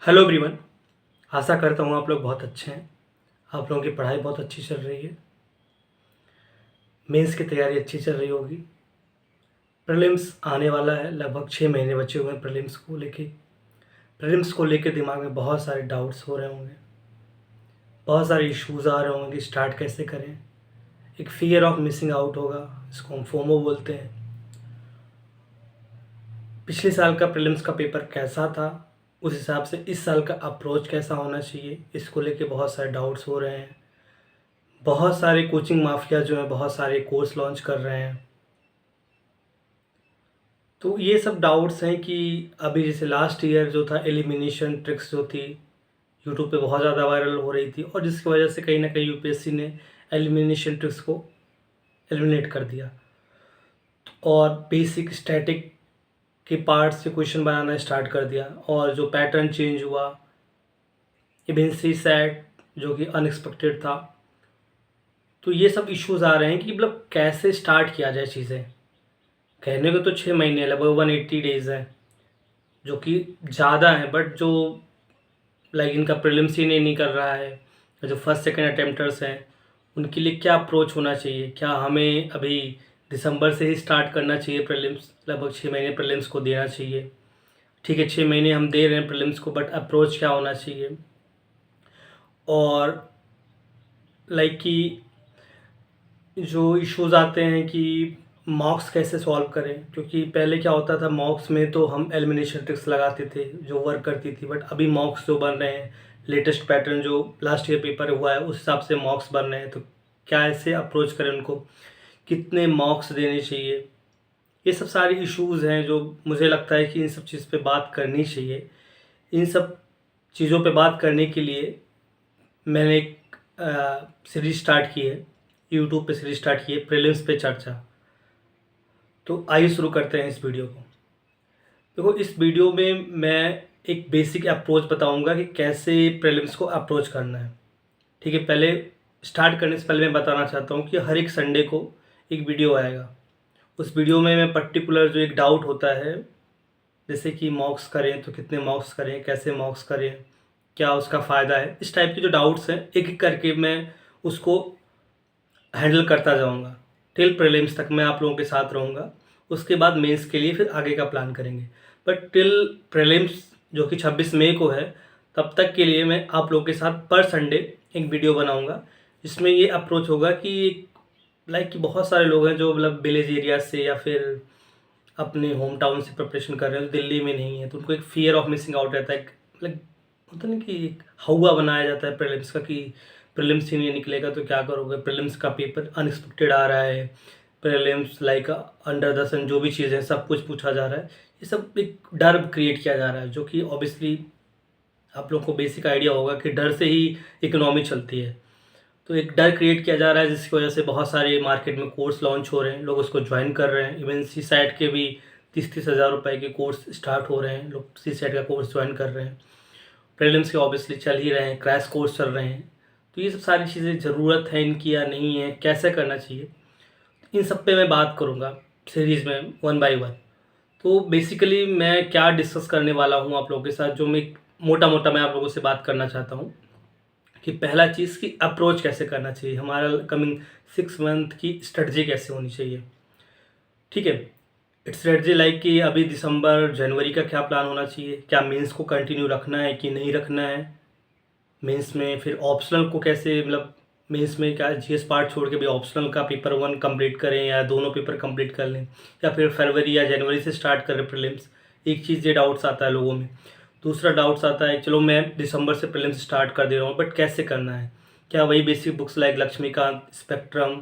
Hello everyone. आशा करता हूँ आप लोग बहुत अच्छे हैं। आप लोगों की पढ़ाई बहुत अच्छी चल रही है। मेंस की तैयारी अच्छी चल रही होगी। प्रीलिम्स आने वाला है, लगभग 6 महीने बचे हुए हैं प्रीलिम्स को लेके। प्रीलिम्स को लेके दिमाग में बहुत सारे डाउट्स हो रहे होंगे, बहुत सारे इश्यूज आ रहे होंगे। स्टार्ट कैसे करें, एक फियर ऑफ मिसिंग आउट होगा, इसको हम फोमो बोलते हैं। पिछले साल का प्रीलिम्स का पेपर कैसा था, उस हिसाब से इस साल का अप्रोच कैसा होना चाहिए, इसको लेके बहुत सारे डाउट्स हो रहे हैं। बहुत सारे कोचिंग माफिया जो है बहुत सारे कोर्स लॉन्च कर रहे हैं। तो ये सब डाउट्स हैं कि अभी जैसे लास्ट ईयर जो था एलिमिनेशन ट्रिक्स जो थी यूट्यूब पे बहुत ज़्यादा वायरल हो रही थी, और जिसकी वजह से कहीं ना कहीं यूपीएससी ने एलिमिनेशन ट्रिक्स को एलिमिनेट कर दिया और बेसिक स्टैटिक के पार्ट से क्वेश्चन बनाना स्टार्ट कर दिया। और जो पैटर्न चेंज हुआ, इवन सी सैट जो कि अनएक्सपेक्टेड था। तो ये सब इश्यूज आ रहे हैं कि मतलब कैसे स्टार्ट किया जाए चीज़ें। कहने को तो 6 महीने लगभग 180 डेज है, जो कि ज़्यादा है, बट जो लाइक इनका प्रीलिम्स ही नहीं कर रहा है, जो फर्स्ट सेकंड अटेम्प्टर्स हैं उनके लिए क्या अप्रोच होना चाहिए। क्या हमें अभी दिसंबर से ही स्टार्ट करना चाहिए प्रीलिम्स, लगभग 6 महीने प्रीलिम्स को देना चाहिए। ठीक है, 6 महीने हम दे रहे हैं प्रीलिम्स को, बट अप्रोच क्या होना चाहिए। और लाइक कि जो इश्यूज आते हैं कि मॉक्स कैसे सॉल्व करें, क्योंकि पहले क्या होता था मॉक्स में तो हम एलिमिनेशन ट्रिक्स लगाते थे जो वर्क करती थी, बट अभी मॉक्स जो बन रहे हैं लेटेस्ट पैटर्न जो लास्ट ईयर पेपर हुआ है उस हिसाब से मॉक्स बन रहे हैं। तो क्या ऐसे अप्रोच करें उनको, कितने मॉक्स देने चाहिए, ये सब सारे इश्यूज हैं जो मुझे लगता है कि इन सब चीज़ पे बात करनी चाहिए। इन सब चीज़ों पे बात करने के लिए मैंने एक सीरीज स्टार्ट की है, यूट्यूब पे सीरीज स्टार्ट की है प्रीलिम्स पे चर्चा। तो आइए शुरू करते हैं इस वीडियो को। देखो, इस वीडियो में मैं एक बेसिक अप्रोच बताऊंगा कि कैसे प्रीलिम्स को अप्रोच करना है। ठीक है, पहले स्टार्ट करने से पहले मैं बताना चाहता हूँ कि हर एक संडे को एक वीडियो आएगा। उस वीडियो में मैं पर्टिकुलर जो एक डाउट होता है, जैसे कि मॉक्स करें तो कितने मॉक्स करें, कैसे मॉक्स करें, क्या उसका फ़ायदा है, इस टाइप के जो डाउट्स हैं एक एक करके मैं उसको हैंडल करता जाऊंगा। टिल प्रीलिम्स तक मैं आप लोगों के साथ रहूँगा। उसके बाद मेंस के लिए फिर आगे का प्लान करेंगे। बट टिल प्रीलिम्स जो कि 26 मई को है, तब तक के लिए मैं आप लोगों के साथ पर संडे एक वीडियो बनाऊंगा, जिसमें ये अप्रोच होगा कि लाइक कि बहुत सारे लोग हैं जो मतलब विलेज एरिया से या फिर अपने होम टाउन से प्रिपरेशन कर रहे हैं, तो दिल्ली में नहीं है, तो उनको एक फियर ऑफ मिसिंग आउट रहता है। लाइक होता नहीं कि एक हवा बनाया जाता है प्रीलिम्स का कि प्रीलिम्स ही नहीं निकलेगा तो क्या करोगे, प्रीलिम्स का पेपर अनएक्सपेक्टेड आ रहा है, प्रीलिम्स लाइक अंडर द सन जो भी चीज़ें सब कुछ पूछा जा रहा है। ये सब एक डर क्रिएट किया जा रहा है, जो कि ऑब्वियसली आप लोग को बेसिक आइडिया होगा कि डर से ही इकोनॉमी चलती है। तो एक डर क्रिएट किया जा रहा है, जिसकी वजह से बहुत सारे मार्केट में कोर्स लॉन्च हो रहे हैं, लोग उसको ज्वाइन कर रहे हैं। इवन सी सैट के भी 30-30 हज़ार रुपए के कोर्स स्टार्ट हो रहे हैं, लोग सी सैट का कोर्स ज्वाइन कर रहे हैं। प्रीलिम्स के ऑब्वियसली चल ही रहे हैं, क्रैश कोर्स चल रहे हैं। तो ये सब सारी चीज़ें ज़रूरत है इनकी या नहीं है, कैसे करना चाहिए, इन सब पे मैं बात करूँगा सीरीज़ में वन बाय वन। तो बेसिकली मैं क्या डिस्कस करने वाला हूँ आप लोगों के साथ, जो मैं मोटा मोटा मैं आप लोगों से बात करना चाहता हूँ कि पहला चीज़ कि अप्रोच कैसे करना चाहिए, हमारा कमिंग 6 मंथ की स्ट्रेटजी कैसे होनी चाहिए। ठीक है, स्ट्रेटजी लाइक कि अभी दिसंबर जनवरी का क्या प्लान होना चाहिए, क्या मेंस को कंटिन्यू रखना है कि नहीं रखना है, मेंस में फिर ऑप्शनल को कैसे मतलब मेंस में क्या जीएस पार्ट छोड़ के भी ऑप्शनल का पेपर 1 कंप्लीट करें या दोनों पेपर कंप्लीट कर लें, या फिर फरवरी या जनवरी से स्टार्ट करें प्रीलिम्स। एक चीज़ ये डाउट्स आता है लोगों में। दूसरा डाउट्स आता है चलो मैं दिसंबर से प्रीलिम्स स्टार्ट कर दे रहा हूँ, बट कैसे करना है, क्या वही basic books like Laxmikanth, Spectrum,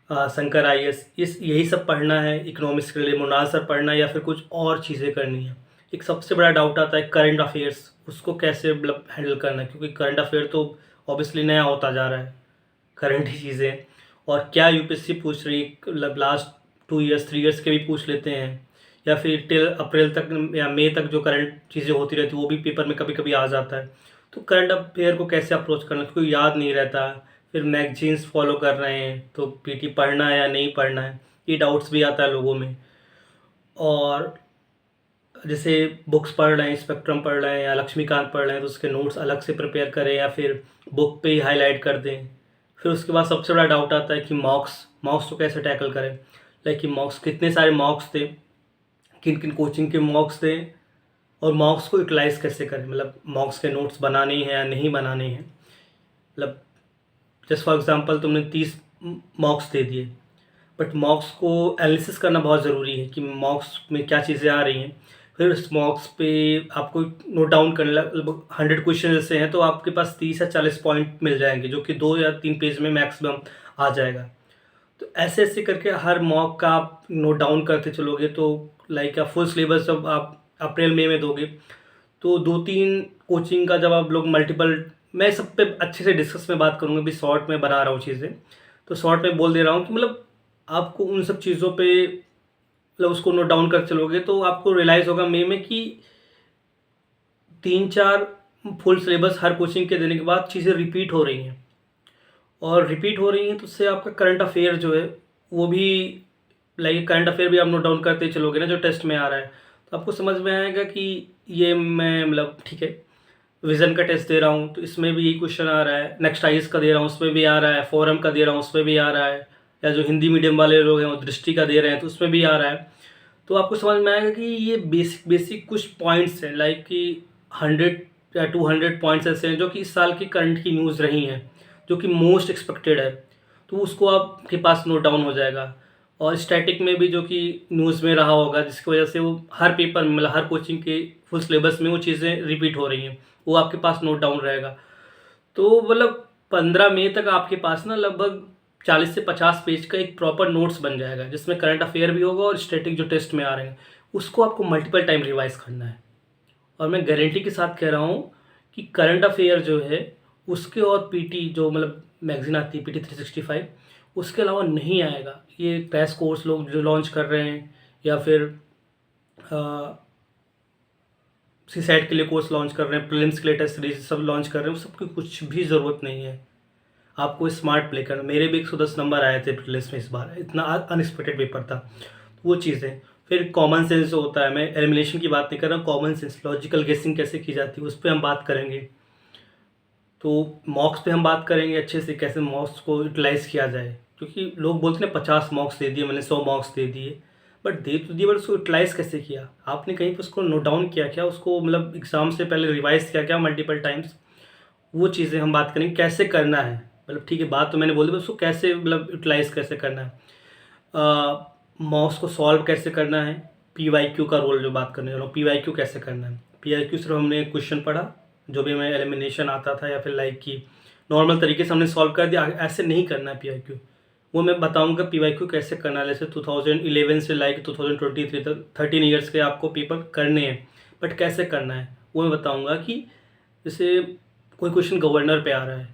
Shankar IAS, इस यही सब पढ़ना है, इकोनॉमिक्स के लिए मुनाल सर पढ़ना है, या फिर कुछ और चीज़ें करनी है। एक सबसे बड़ा डाउट आता है करंट अफेयर्स, उसको कैसे मतलब हैंडल करना है, क्योंकि करंट अफेयर तो ऑब्वियसली नया होता जा रहा है, करंट ही चीज़ें। और क्या यूपीएससी पूछ रही है, मतलब लास्ट 2 ईयर्स 3 ईयर्स के भी पूछ लेते हैं, या फिर टिल अप्रैल तक या मई तक जो करंट चीज़ें होती रहती वो भी पेपर में कभी कभी आ जाता है। तो करंट अफेयर को कैसे अप्रोच करना है, क्योंकि याद नहीं रहता। फिर मैगजीन्स फॉलो कर रहे हैं तो पीटी पढ़ना है या नहीं पढ़ना है, ये डाउट्स भी आता है लोगों में। और जैसे बुक्स पढ़ रहे हैं, स्पेक्ट्रम पढ़ रहे हैं या लक्ष्मीकांत पढ़ रहे हैं, तो उसके नोट्स अलग से प्रिपेयर करें या फिर बुक पे ही हाईलाइट कर दें। फिर उसके बाद सबसे बड़ा डाउट आता है कि मॉक्स मॉक्स को कैसे टैकल करें। लाइक कि मॉक्स कितने सारे मॉक्स थे, किन किन कोचिंग के मॉक्स थे, और मॉक्स को यूटिलाइज़ कैसे करें। मतलब मॉक्स के नोट्स बनाने हैं या नहीं बनाने हैं। मतलब जस्ट फॉर एग्जांपल तुमने 30 मॉक्स दे दिए, बट मॉक्स को एनालिसिस करना बहुत ज़रूरी है कि मॉक्स में क्या चीज़ें आ रही हैं। फिर उस मॉक्स पे आपको नोट डाउन करने लगभग 100 क्वेश्चन जैसे हैं, तो आपके पास 30 या 40 पॉइंट मिल जाएंगे, जो कि 2 या 3 पेज में मैक्सिमम आ जाएगा। तो ऐसे ऐसे करके हर मॉक का आप नोट डाउन करते चलोगे, तो लाइक आप फुल सिलेबस जब आप अप्रैल मई में दोगे, तो 2-3 कोचिंग का जब आप लोग मल्टीपल, मैं सब पे अच्छे से डिस्कस में बात करूँगा, अभी शॉर्ट में बना रहा हूँ चीज़ें, तो शॉर्ट में बोल दे रहा हूँ कि मतलब आपको उन सब चीज़ों पे मतलब उसको नोट डाउन कर चलोगे, तो आपको रियलाइज़ होगा मई में कि 3-4 फुल सिलेबस हर कोचिंग के देने के बाद चीज़ें रिपीट हो रही हैं, और रिपीट हो रही हैं तो उससे आपका करंट अफेयर जो है वो भी, लाइक करंट अफेयर भी आप नोट डाउन करते चलोगे ना जो टेस्ट में आ रहा है, तो आपको समझ में आएगा कि ये मैं मतलब ठीक है, विज़न का टेस्ट दे रहा हूँ तो इसमें भी यही क्वेश्चन आ रहा है, नेक्स्ट आईज का दे रहा हूँ उसमें भी आ रहा है, फोरम का दे रहा हूँ उसमें भी आ रहा है, या जो हिंदी मीडियम वाले लोग हैं वो दृष्टि का दे रहे हैं तो उसमें भी आ रहा है। तो आपको समझ में आएगा कि ये बेसिक बेसिक कुछ पॉइंट्स हैं, लाइक कि 100 या 200 पॉइंट्स ऐसे हैं जो कि इस साल की करंट की न्यूज़ रही हैं, जो कि मोस्ट एक्सपेक्टेड है, तो उसको आपके पास नोट डाउन हो जाएगा। और स्टैटिक में भी जो कि न्यूज़ में रहा होगा, जिसकी वजह से वो हर पेपर में मतलब हर कोचिंग के फुल सिलेबस में वो चीज़ें रिपीट हो रही हैं, वो आपके पास नोट डाउन रहेगा। तो मतलब 15 मई तक आपके पास ना लगभग 40 से 50 पेज का एक प्रॉपर नोट्स बन जाएगा, जिसमें करंट अफेयर भी होगा और स्टैटिक जो टेस्ट में आ रहे हैं उसको आपको मल्टीपल टाइम रिवाइज करना है। और मैं गारंटी के साथ कह रहा हूँ कि करंट अफेयर जो है उसके और पीटी जो मतलब मैगजीन आती है, पीटी 365, उसके अलावा नहीं आएगा। ये क्रैश कोर्स लोग जो लॉन्च कर रहे हैं, या फिर सी सेट के लिए कोर्स लॉन्च कर रहे हैं, प्रीलिम्स के लिए टेस्ट सीरीज सब लॉन्च कर रहे हैं, उस सबकी कुछ भी ज़रूरत नहीं है। आपको स्मार्ट प्ले करना, मेरे भी 110 नंबर आए थे प्रीलिम्स में इस बार, इतना अनएक्सपेक्टेड पेपर था। वो चीज़ें, फिर कॉमन सेंस जो होता है, मैं एलिमिनेशन की बात नहीं कर रहा हूँ, कॉमन सेंस लॉजिकल गेसिंग कैसे की जाती है उस पर हम बात करेंगे। तो मॉक्स पे हम बात करेंगे अच्छे से, कैसे मॉक्स को यूटिलाइज़ किया जाए, क्योंकि लोग बोलते हैं 50 मॉक्स दे दिए मैंने, 100 मॉक्स दे दिए, बट दे तो दिए, बट उसको यूटिलाइज़ कैसे किया, आपने कहीं पर उसको नोट डाउन किया क्या, उसको मतलब एग्ज़ाम से पहले रिवाइज़ किया क्या मल्टीपल टाइम्स, वो चीज़ें हम बात करेंगे कैसे करना है। मतलब ठीक है, बात तो मैंने बोल दी, बस उसको कैसे मतलब यूटिलाइज़ कैसे करना है, मॉक्स को सॉल्व कैसे करना है, पीवाईक्यू का रोल जो बात करने वाला हूँ, पीवाईक्यू कैसे करना है। पीवाईक्यू सिर्फ हमने क्वेश्चन पढ़ा, जो भी हमें एलिमिनेशन आता था या फिर लाइक की नॉर्मल तरीके से हमने सॉल्व कर दिया, ऐसे नहीं करना है पीवाईक्यू। वो मैं बताऊंगा पीवाईक्यू कैसे करना है। जैसे 2011 से लाइक 2023 तक 13 ईयर्स के आपको पेपर करने हैं, बट कैसे करना है वो मैं बताऊंगा। कि जैसे कोई क्वेश्चन गवर्नर पे आ रहा है,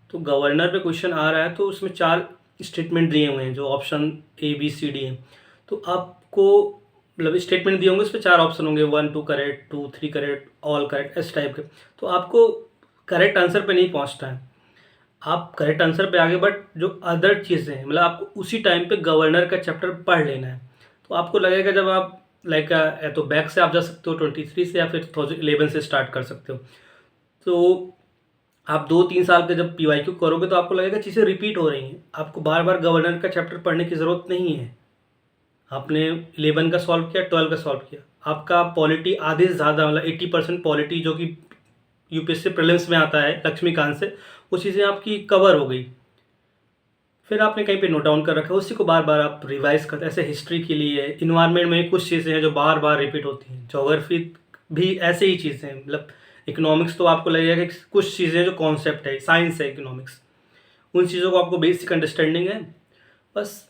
तो गवर्नर पे क्वेश्चन आ रहा है तो उसमें 4 स्टेटमेंट दिए हुए हैं, जो option A B C D हैं। तो आपको मतलब स्टेटमेंट दिए होंगे, उस पर 4 ऑप्शन होंगे, 1 2 करेक्ट, 2 3 करेक्ट, ऑल करेक्ट, इस टाइप के। तो आपको करेक्ट आंसर पे नहीं पहुंचना है, आप करेक्ट आंसर पे आ गए, बट जो अदर चीज़ें हैं मतलब आपको उसी टाइम पे गवर्नर का चैप्टर पढ़ लेना है। तो आपको लगेगा जब आप लाइक या तो बैक से आप जा सकते हो 23 से, या फिर 2011 से स्टार्ट कर सकते हो। तो आप 2-3 साल के जब पीवाईक्यू करोगे तो आपको लगेगा चीज़ें रिपीट हो रही हैं, आपको बार बार गवर्नर का चैप्टर पढ़ने की ज़रूरत नहीं है। आपने 11 का सॉल्व किया, 12 का सॉल्व किया, आपका पॉलिटी आधे से ज़्यादा मतलब 80% पॉलिटी जो कि यूपीएससी प्रीलिम्स में आता है लक्ष्मीकांत से, वो चीज़ें आपकी कवर हो गई। फिर आपने कहीं पे नोट डाउन कर रखा है, उसी को बार बार आप रिवाइज करते हैं। ऐसे हिस्ट्री के लिए, इन्वायरमेंट में कुछ चीज़ें हैं जो बार बार रिपीट होती हैं, जोग्राफी भी ऐसे ही चीज़ें हैं। मतलब इकोनॉमिक्स तो आपको लगेगा कि कुछ चीज़ें जो कॉन्सेप्ट है, साइंस है इकोनॉमिक्स, उन चीज़ों को आपको बेसिक अंडरस्टैंडिंग है, बस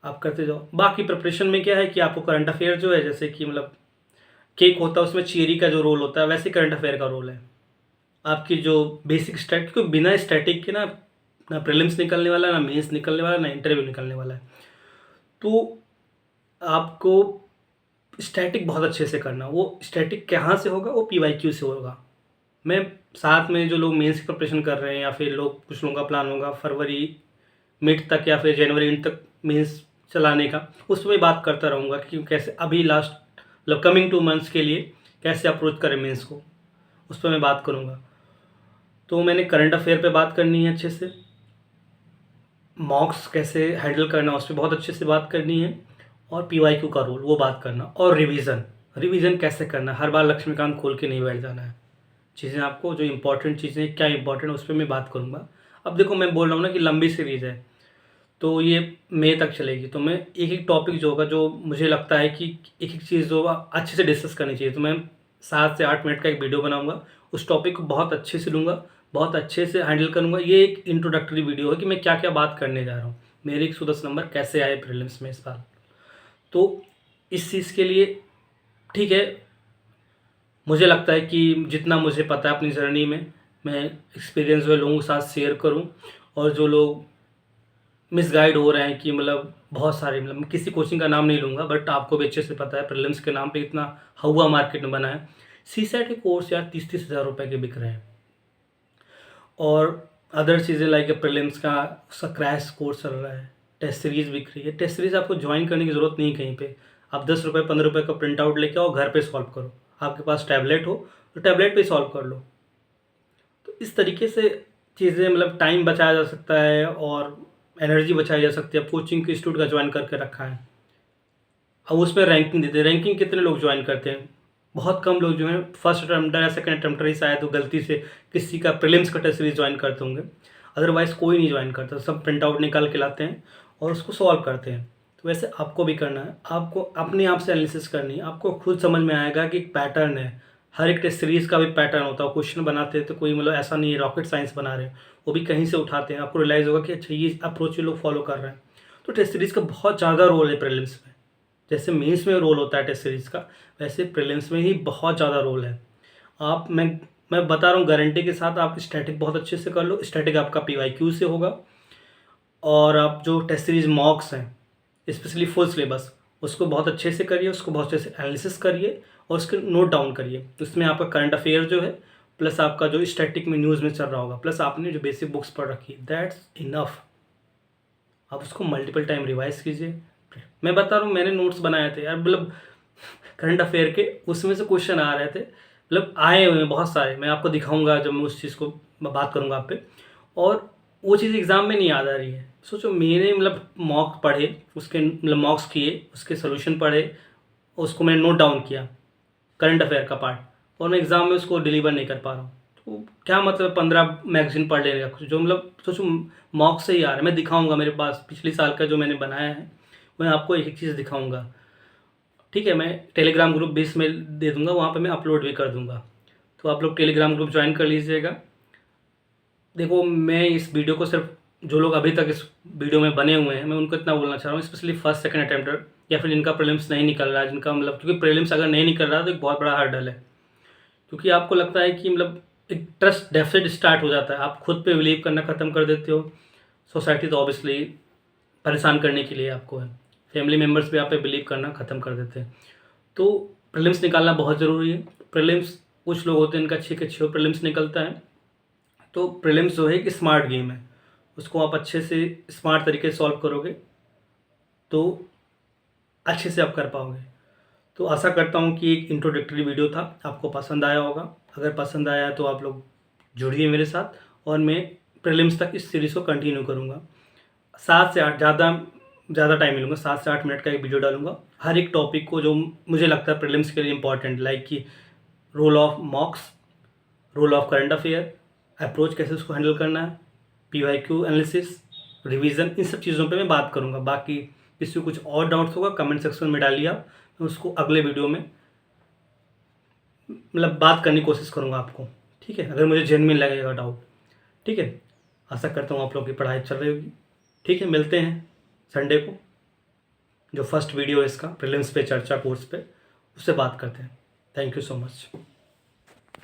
आप करते जाओ। बाकी प्रिपरेशन में क्या है कि आपको करंट अफेयर जो है, जैसे कि मतलब केक होता है उसमें चेरी का जो रोल होता है, वैसे करंट अफेयर का रोल है। आपकी जो बेसिक स्टैटिक, क्योंकि बिना स्टैटिक के ना ना प्रीलिम्स निकलने वाला है, ना मेंस निकलने वाला है, ना इंटरव्यू निकलने वाला है। तो आपको स्टैटिक बहुत अच्छे से करना, वो स्टैटिक कहाँ से होगा, वो पीवाईक्यू से होगा। मैं साथ में जो लोग मेंस की प्रिपरेशन कर रहे हैं, या फिर लोग कुछ लोगों का प्लान होगा फरवरी मिड तक या फिर जनवरी एंड तक मेंस चलाने का, उस पर मैं बात करता रहूँगा कि कैसे अभी लास्ट मतलब कमिंग 2 मंथ्स के लिए कैसे अप्रोच करें मेंस को, उस पर मैं बात करूँगा। तो मैंने करंट अफेयर पे बात करनी है अच्छे से, मॉक्स कैसे हैंडल करना उस पर बहुत अच्छे से बात करनी है, और पीवाईक्यू का रोल वो बात करना, और रिवीजन कैसे करना, हर बार लक्ष्मीकांत खोल के नहीं बैठ जाना है। चीज़ें आपको जो इंपॉर्टेंट चीज़ें क्या इंपॉर्टेंट है उस पर मैं बात करूँगा। अब देखो मैं बोल रहा हूँ ना कि लंबी सीरीज़ है, तो ये मई तक चलेगी, तो मैं एक एक टॉपिक जो होगा, जो मुझे लगता है कि एक एक चीज़ जो अच्छे से डिस्कस करनी चाहिए, तो मैं 7 से 8 मिनट का एक वीडियो बनाऊंगा, उस टॉपिक को बहुत अच्छे से लूँगा, बहुत अच्छे से हैंडल करूँगा। ये एक इंट्रोडक्टरी वीडियो है कि मैं क्या क्या बात करने जा रहा हूँ, मेरे 110 नंबर कैसे आए प्रीलिम्स में इस बार। तो इस चीज़ के लिए ठीक है, मुझे लगता है कि जितना मुझे पता है अपनी जर्नी में, मैं एक्सपीरियंस हुए लोगों के साथ शेयर करूं, और जो लोग मिसगाइड हो रहे हैं कि मतलब बहुत सारे, मतलब मैं किसी कोचिंग का नाम नहीं लूँगा, बट आपको भी अच्छे से पता है प्रीलिम्स के नाम पे इतना हवा मार्केट में बना है। सीसेट के कोर्स यार 30-30 हज़ार रुपये के बिक रहे हैं, और अदर चीज़ें लाइक प्रीलिम्स का उसका क्रैश कोर्स चल रहा है, टेस्ट सीरीज़ बिक रही है। टेस्ट सीरीज़ आपको ज्वाइन करने की ज़रूरत नहीं कहीं पे, आप 10 रुपये 15 रुपये का प्रिंट आउट लेके आओ, घर पे सॉल्व करो। आपके पास टैबलेट हो तो टैबलेट पे सॉल्व कर लो। तो इस तरीके से चीज़ें, मतलब टाइम बचाया जा सकता है और एनर्जी बचाई जा सकती है। अब कोचिंग के इंस्टीट्यूट का ज्वाइन करके रखा है, अब उसमें रैंकिंग देते हैं, रैंकिंग कितने लोग ज्वाइन करते हैं, बहुत कम लोग जो हैं फर्स्ट अटेम्प्टर या सेकंड अटेम्प्टर ही शायद तो गलती से किसी का प्रीलिम्स का टेस्ट सीरीज ज्वाइन करते होंगे, अदरवाइज़ कोई नहीं ज्वाइन करता, सब प्रिंट आउट निकाल के लाते हैं और उसको सॉल्व करते हैं। तो वैसे आपको भी करना है, आपको अपने आप से एनालिसिस करनी है, आपको खुद समझ में आएगा कि एक पैटर्न है, हर एक टेस्ट सीरीज़ का भी पैटर्न होता है। क्वेश्चन बनाते हैं तो कोई मतलब ऐसा नहीं है रॉकेट साइंस बना रहे हैं, वो भी कहीं से उठाते हैं, आपको रियलाइज़ होगा कि अच्छा ये अप्रोच ये लोग फॉलो कर रहे हैं। तो टेस्ट सीरीज़ का बहुत ज़्यादा रोल है प्रीलिम्स में, जैसे मेंस में रोल होता है टेस्ट सीरीज़ का, वैसे प्रीलिम्स में ही बहुत ज़्यादा रोल है। आप मैं बता रहा हूँ गारंटी के साथ, आप स्टैटिक बहुत अच्छे से कर लो, स्टैटिक आपका पीवाईक्यू से होगा, और आप जो टेस्ट सीरीज मॉक्स हैं स्पेशली फुल सिलेबस, उसको बहुत अच्छे से करिए, उसको बहुत अच्छे से एनालिसिस करिए और उसके नोट डाउन करिए। उसमें आपका करंट अफेयर जो है, प्लस आपका जो स्टैटिक में न्यूज़ में चल रहा होगा, प्लस आपने जो बेसिक बुक्स पढ़ रखी है, दैट्स इनफ। आप उसको मल्टीपल टाइम रिवाइज कीजिए। मैं बता रहा हूँ, मैंने नोट्स बनाए थे यार, मतलब करंट अफेयर के, उसमें से क्वेश्चन आ रहे थे, मतलब आए हुए हैं बहुत सारे, मैं आपको दिखाऊंगा जब मैं उस चीज़ को मैं बात करूंगा आप पे, और वो चीज़ एग्ज़ाम में नहीं याद आ रही है। सोचो मैंने मतलब मॉक पढ़े, उसके मतलब मॉक्स किए, उसके सोल्यूशन पढ़े, उसको मैंने नोट डाउन किया करंट अफेयर का पार्ट, और मैं एग्ज़ाम में उसको डिलीवर नहीं कर पा रहा हूँ। तो क्या मतलब 15 मैगजीन पढ़ लेने का, जो मतलब सोचो मॉक से ही आ रहा है। मैं दिखाऊंगा मेरे पास पिछले साल का जो मैंने बनाया है, मैं आपको एक एक चीज़ दिखाऊंगा। ठीक है, मैं टेलीग्राम ग्रुप भी इसमें दे दूंगा, वहाँ पे मैं अपलोड भी कर दूंगा, तो आप लोग टेलीग्राम ग्रुप ज्वाइन कर लीजिएगा। देखो मैं इस वीडियो को सिर्फ जो लोग अभी तक इस वीडियो में बने हुए हैं, मैं उनको इतना बोलना चाह रहा हूँ, स्पेशली फर्स्ट सेकंड अटेम्प्टर या फिर जिनका प्रीलिम्स नहीं निकल रहा है, जिनका मतलब, क्योंकि प्रीलिम्स अगर नहीं निकल रहा तो एक बहुत बड़ा हर्डल है, क्योंकि आपको लगता है कि मतलब एक ट्रस्ट डेफिसिट स्टार्ट हो जाता है, आप खुद पे बिलीव करना ख़त्म कर देते हो। सोसाइटी तो ऑब्वियसली परेशान करने के लिए आपको है, फैमिली मेम्बर्स भी आप पे बिलीव करना ख़त्म कर देते हैं। तो प्रीलिम्स निकालना बहुत ज़रूरी है। प्रीलिम्स कुछ लोग होते हैं इनका अच्छे के अच्छे प्रीलिम्स निकलता है, तो प्रीलिम्स जो है एक स्मार्ट गेम है, उसको आप अच्छे से स्मार्ट तरीके से सॉल्व करोगे तो अच्छे से आप कर पाओगे। तो आशा करता हूँ कि एक इंट्रोडक्टरी वीडियो था, आपको पसंद आया होगा। अगर पसंद आया है तो आप लोग जुड़िए मेरे साथ, और मैं प्रीलिम्स तक इस सीरीज़ को कंटिन्यू करूँगा। 7 से 8 ज़्यादा टाइम मिलूँगा, 7 से 8 मिनट का एक वीडियो डालूँगा, हर एक टॉपिक को जो मुझे लगता है प्रीलिम्स के लिए इंपॉर्टेंट, लाइक कि role of mocks, role of current affair, approach कैसे उसको हैंडल करना है, पीवाईक्यू एनालिसिस, रिवीजन, इन सब चीज़ों पे मैं बात करूँगा। बाकी किसी को कुछ और डाउट्स होगा कमेंट सेक्शन में डालिए आप, मैं उसको अगले वीडियो में मतलब बात करने की कोशिश करूँगा आपको। ठीक है, अगर मुझे जेन्युइन लगेगा डाउट। ठीक है, आशा करता हूँ आप लोग की पढ़ाई चल रही होगी। ठीक है, मिलते हैं संडे को, जो फर्स्ट वीडियो है इसका प्रीलिम्स पे चर्चा कोर्स पे, उससे बात करते हैं। Thank you so much.